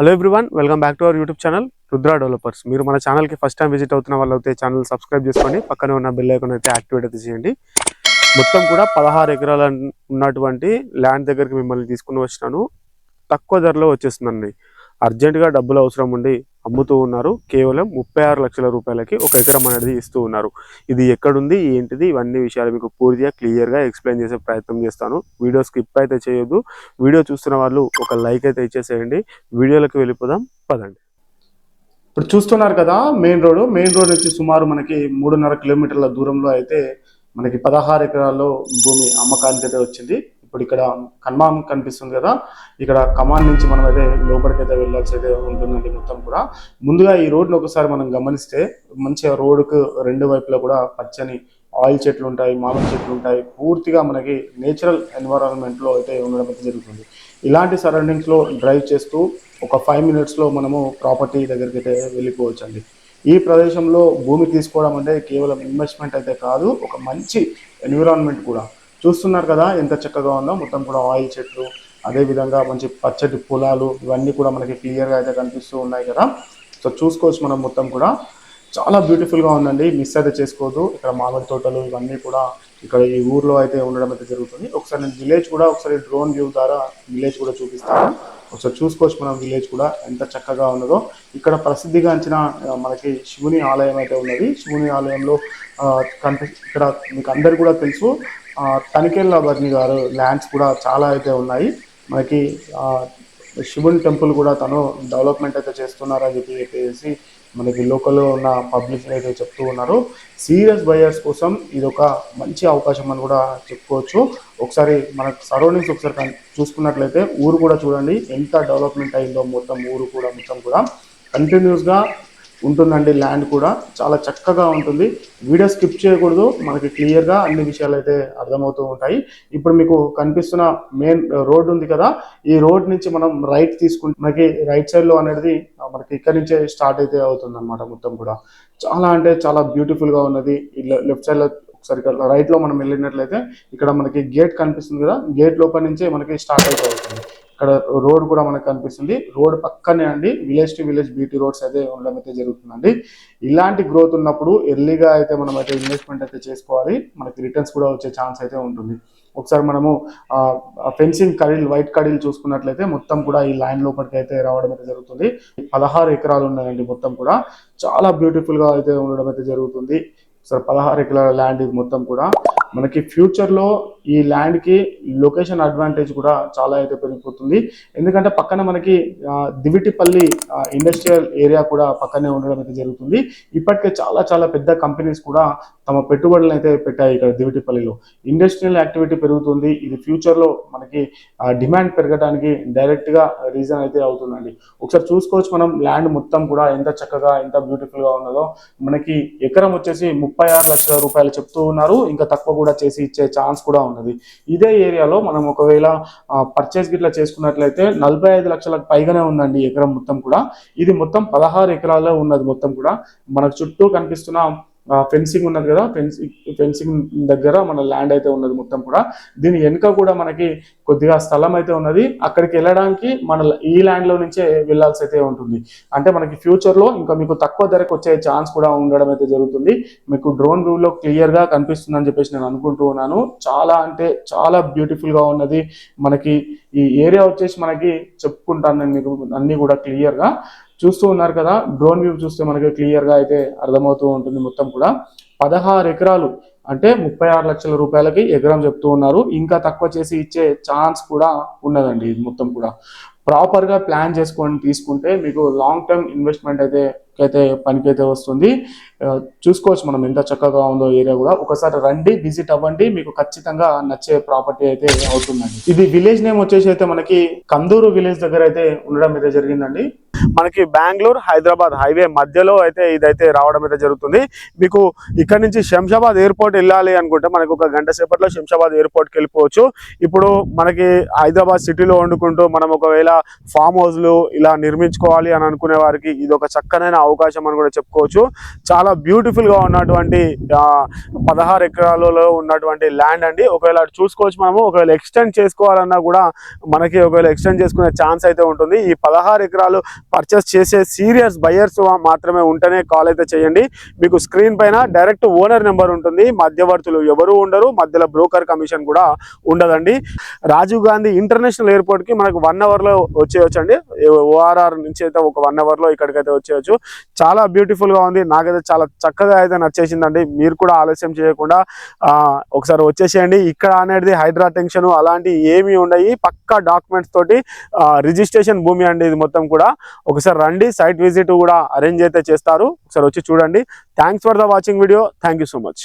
Hello everyone, welcome back to our YouTube channel Rudra developers. మీరు మన ఛానల్కి ఫస్ట్ టైం విజిట్ అవుతున్న వాళ్ళు అయితే ఛానల్ సబ్స్క్రైబ్ చేసుకోండి, పక్కనే ఉన్న బెల్ ఐకాన్ అయితే యాక్టివేట్ అయితే చేయండి. మొత్తం కూడా 16 ఎకరాల ఉన్నటువంటి ల్యాండ్ దగ్గరికి మిమ్మల్ని తీసుకుని వచ్చినాను. తక్కువ ధరలో వచ్చేస్తుందండి. అర్జెంటుగా డబ్బులు అవసరం ఉండి అమ్ముతూ ఉన్నారు. కేవలం 36 లక్షల రూపాయలకి ఒక ఎకరం అనేది ఇస్తూ ఉన్నారు. ఇది ఎక్కడుంది, ఏంటిది, ఇవన్నీ విషయాలు మీకు పూర్తిగా క్లియర్గా ఎక్స్ప్లెయిన్ చేసే ప్రయత్నం చేస్తాను. వీడియో స్కిప్ అయితే చేయొద్దు. వీడియో చూస్తున్న వాళ్ళు ఒక లైక్ అయితే ఇచ్చేసేయండి. వీడియోలోకి వెళ్ళిపోదాం, పదండి. ఇప్పుడు చూస్తున్నారు కదా మెయిన్ రోడ్ నుంచి సుమారు మనకి 3.5 కిలోమీటర్ల దూరంలో అయితే మనకి 16 ఎకరాల్లో భూమి అమ్మకానికి అయితే వచ్చింది. ఇప్పుడు ఇక్కడ కన్మాన్ కనిపిస్తుంది కదా, ఇక్కడ కమాన్ నుంచి మనం అయితే లోపలికి అయితే వెళ్ళాల్సి అయితే ఉంటుందండి. మొత్తం కూడా ముందుగా ఈ రోడ్ని ఒకసారి మనం గమనిస్తే మంచిగా రోడ్డుకు రెండు వైపులా కూడా పచ్చని ఆయిల్ చెట్లు ఉంటాయి, మామిడి చెట్లు ఉంటాయి. పూర్తిగా మనకి నేచురల్ ఎన్విరాన్మెంట్లో అయితే ఉండడం అయితే జరుగుతుంది. ఇలాంటి సరౌండింగ్స్లో డ్రైవ్ చేస్తూ ఒక 5 మినిట్స్లో మనము ప్రాపర్టీ దగ్గరికి అయితే వెళ్ళిపోవచ్చు అండి. ఈ ప్రదేశంలో భూమి తీసుకోవడం అంటే కేవలం ఇన్వెస్ట్మెంట్ అయితే కాదు, ఒక మంచి ఎన్విరాన్మెంట్ కూడా. చూస్తున్నారు కదా ఎంత చక్కగా ఉందో. మొత్తం కూడా ఆయిల్ చెట్లు, అదేవిధంగా మంచి పచ్చటి పొలాలు, ఇవన్నీ కూడా మనకి క్లియర్గా అయితే కనిపిస్తూ ఉన్నాయి కదా. సో చూసుకోవచ్చు మనం. మొత్తం కూడా చాలా బ్యూటిఫుల్గా ఉందండి, మిస్ అయితే చేసుకోవద్దు. ఇక్కడ మామిడి తోటలు ఇవన్నీ కూడా ఇక్కడ ఈ ఊర్లో అయితే ఉండడం అయితే జరుగుతుంది. ఒకసారి నేను విలేజ్ కూడా ఒకసారి డ్రోన్ వ్యూ ద్వారా విలేజ్ కూడా చూపిస్తాను. ఒకసారి చూసుకోవచ్చు మనం విలేజ్ కూడా ఎంత చక్కగా ఉన్నదో. ఇక్కడ ప్రసిద్ధిగాంచిన మనకి శివుని ఆలయం అయితే ఉన్నది. శివుని ఆలయంలో ఇక్కడ మీకు అందరు కూడా తెలుసు, తనికెళ్ళ బర్ని గారు ల్యాండ్స్ కూడా చాలా అయితే ఉన్నాయి. మనకి శివుని టెంపుల్ కూడా తను డెవలప్మెంట్ అయితే చేస్తున్నారని చెప్పేసి మనకి లోకల్లో ఉన్న పబ్లిక్ అయితే చెప్తూ ఉన్నారు. సీరియస్ బయర్స్ కోసం ఇది ఒక మంచి అవకాశం అని కూడా చెప్పుకోవచ్చు. ఒకసారి మన సరౌండింగ్స్ ఒకసారి చూసుకున్నట్లయితే ఊరు కూడా చూడండి ఎంత డెవలప్మెంట్ అయిందో. మొత్తం ఊరు కూడా మొత్తం కూడా కంటిన్యూస్గా ఉంటుందండి. ల్యాండ్ కూడా చాలా చక్కగా ఉంటుంది. వీడియో స్కిప్ చేయకూడదు, మనకి క్లియర్గా అన్ని విషయాలు అయితే అర్థమవుతూ ఉంటాయి. ఇప్పుడు మీకు కనిపిస్తున్న మెయిన్ రోడ్ ఉంది కదా, ఈ రోడ్ నుంచి మనం రైట్ తీసుకుంటే మనకి రైట్ సైడ్లో అనేది మనకి ఇక్కడి నుంచే స్టార్ట్ అయితే అవుతుంది అనమాట. మొత్తం కూడా చాలా అంటే చాలా బ్యూటిఫుల్గా ఉన్నది. లెఫ్ట్ సైడ్లో ఒకసారి రైట్లో మనం వెళ్ళినట్లయితే ఇక్కడ మనకి గేట్ కనిపిస్తుంది కదా, గేట్ లోపల నుంచే మనకి స్టార్ట్ అయితే అవుతుంది. ఇక్కడ రోడ్ కూడా మనకు కనిపిస్తుంది. రోడ్ పక్కనే అండి village to village BT roads అయితే ఉండడం అయితే జరుగుతుందండి. ఇలాంటి గ్రోత్ ఉన్నప్పుడు ఎర్లీగా అయితే మనం అయితే ఇన్వెస్ట్మెంట్ అయితే చేసుకోవాలి. మనకి రిటర్న్స్ కూడా వచ్చే ఛాన్స్ అయితే ఉంటుంది. ఒకసారి మనము ఫెన్సింగ్ కడీలు, వైట్ కడీలు చూసుకున్నట్లయితే మొత్తం కూడా ఈ ల్యాండ్ లోపలికి అయితే రావడం అయితే జరుగుతుంది. 16 ఎకరాలు ఉన్నాయండి. మొత్తం కూడా చాలా బ్యూటిఫుల్గా అయితే ఉండడం అయితే జరుగుతుంది. సార్ 16 ఎకరాల ల్యాండ్ ఇది మొత్తం కూడా. మనకి ఫ్యూచర్లో ఈ ల్యాండ్కి లొకేషన్ అడ్వాంటేజ్ కూడా చాలా అయితే పెరిగిపోతుంది. ఎందుకంటే పక్కన మనకి దివిటిపల్లి ఇండస్ట్రియల్ ఏరియా కూడా పక్కనే ఉండడం అయితే జరుగుతుంది. ఇప్పటికే చాలా చాలా పెద్ద కంపెనీస్ కూడా తమ పెట్టుబడులను అయితే పెట్టాయి ఇక్కడ దివిటిపల్లిలో. ఇండస్ట్రియల్ యాక్టివిటీ పెరుగుతుంది. ఇది ఫ్యూచర్లో మనకి డిమాండ్ పెరగడానికి డైరెక్ట్గా రీజన్ అయితే అవుతుందండి. ఒకసారి చూసుకోవచ్చు మనం ల్యాండ్ మొత్తం కూడా ఎంత చక్కగా ఎంత బ్యూటిఫుల్గా ఉన్నదో. మనకి ఎకరం వచ్చేసి 36 లక్షల రూపాయలు చెప్తూ ఉన్నారు. ఇంకా తక్కువ కూడా చేసి ఇచ్చే ఛాన్స్ కూడా ఉన్నది. ఇదే ఏరియాలో మనం ఒకవేళ పర్చేస్ గిట్లా చేసుకున్నట్లయితే 45 లక్షలకు పైగానే ఉందండి ఎకరం మొత్తం కూడా. ఇది మొత్తం 16 ఎకరాల్లో ఉన్నది. మొత్తం కూడా మనకు చుట్టూ కనిపిస్తున్న ఫెన్సింగ్ ఉన్నది కదా, ఫెన్సింగ్ దగ్గర మన ల్యాండ్ అయితే ఉన్నది మొత్తం కూడా. దీని వెనుక కూడా మనకి కొద్దిగా స్థలం అయితే ఉన్నది. అక్కడికి వెళ్ళడానికి మన ఈ ల్యాండ్లో నుంచే వెళ్ళాల్సి అయితే ఉంటుంది. అంటే మనకి ఫ్యూచర్లో ఇంకా మీకు తక్కువ ధరకు వచ్చే ఛాన్స్ కూడా ఉండడం అయితే జరుగుతుంది. మీకు డ్రోన్ వ్యూలో క్లియర్గా కనిపిస్తుందని చెప్పేసి నేను అనుకుంటూ ఉన్నాను. చాలా అంటే చాలా బ్యూటిఫుల్గా ఉన్నది. మనకి ఈ ఏరియా వచ్చేసి మనకి చెప్పుకుంటాను నేను మీకు అన్నీ కూడా క్లియర్గా. చూస్తూ ఉన్నారు కదా, డ్రోన్ వ్యూ చూస్తే మనకి క్లియర్గా అయితే అర్థమవుతూ ఉంటుంది. మొత్తం కూడా 16 ఎకరాలు అంటే 36 లక్షల రూపాయలకి ఎకరం చెప్తూ ఉన్నారు. ఇంకా తక్కువ చేసి ఇచ్చే ఛాన్స్ కూడా ఉన్నదండి. ఇది మొత్తం కూడా ప్రాపర్గా ప్లాన్ చేసుకొని తీసుకుంటే మీకు లాంగ్ టర్మ్ ఇన్వెస్ట్మెంట్ అయితే పనికైతే వస్తుంది. చూసుకోవచ్చు మనం ఎంత చక్కగా ఉందో ఏరియా కూడా. ఒకసారి రండి, విజిట్ అవ్వండి, మీకు ఖచ్చితంగా నచ్చే ప్రాపర్టీ అయితే అవుతుందండి. ఇది విలేజ్ నేమ్ వచ్చేసి అయితే మనకి కందూరు విలేజ్ దగ్గర అయితే ఉండడం అయితే జరిగిందండి. మనకి బెంగళూరు హైదరాబాద్ హైవే మధ్యలో అయితే ఇదైతే రావడం అయితే జరుగుతుంది. మీకు ఇక్కడ నుంచి శంషాబాద్ ఎయిర్పోర్ట్ వెళ్ళాలి అనుకుంటే మనకు ఒక గంట సేపట్లో శంషాబాద్ ఎయిర్పోర్ట్కి వెళ్ళిపోవచ్చు. ఇప్పుడు మనకి హైదరాబాద్ సిటీలో వండుకుంటూ మనం ఒకవేళ ఫామ్ హౌస్లు ఇలా నిర్మించుకోవాలి అని అనుకునే వారికి ఇది ఒక చక్కనైన అవకాశం అని కూడా చెప్పుకోవచ్చు. చాలా బ్యూటిఫుల్ గా ఉన్నటువంటి 16 ఎకరాలలో ఉన్నటువంటి ల్యాండ్ అండి. ఒకవేళ చూసుకోవచ్చు, మనము ఒకవేళ ఎక్స్టెండ్ చేసుకోవాలన్నా కూడా మనకి ఒకవేళ ఎక్స్టెండ్ చేసుకునే ఛాన్స్ అయితే ఉంటుంది. ఈ 16 ఎకరాలు పర్చేస్ చేసే సీరియస్ బయర్స్ మాత్రమే ఉంటేనే కాల్ అయితే చేయండి. మీకు స్క్రీన్ పైన డైరెక్ట్ ఓనర్ నెంబర్ ఉంటుంది. మధ్యవర్తులు ఎవరు ఉండరు, మధ్యలో బ్రోకర్ కమిషన్ కూడా ఉండదండి. రాజీవ్ గాంధీ ఇంటర్నేషనల్ ఎయిర్పోర్ట్ కి మనకు 1 అవర్ లో వచ్చేయచ్చు అండి. ORR నుంచి అయితే ఒక 1 అవర్ లో ఇక్కడికైతే వచ్చేయచ్చు. చాలా బ్యూటిఫుల్ గా ఉంది, నాకైతే చాలా చక్కగా అయితే నచ్చేసిందండి. మీరు కూడా ఆలస్యం చేయకుండా ఒకసారి వచ్చేసేయండి. ఇక్కడ అనేది హైడ్రా టెన్షన్ అలాంటి ఏమీ ఉండయి, పక్కా డాక్యుమెంట్స్ తోటి రిజిస్ట్రేషన్ భూమి అండి ఇది మొత్తం కూడా. ఒకసారి రండి, సైట్ విజిట్ కూడా అరేంజ్ అయితే చేస్తారు, ఒకసారి వచ్చి చూడండి. Thanks for the watching video. Thank you so much.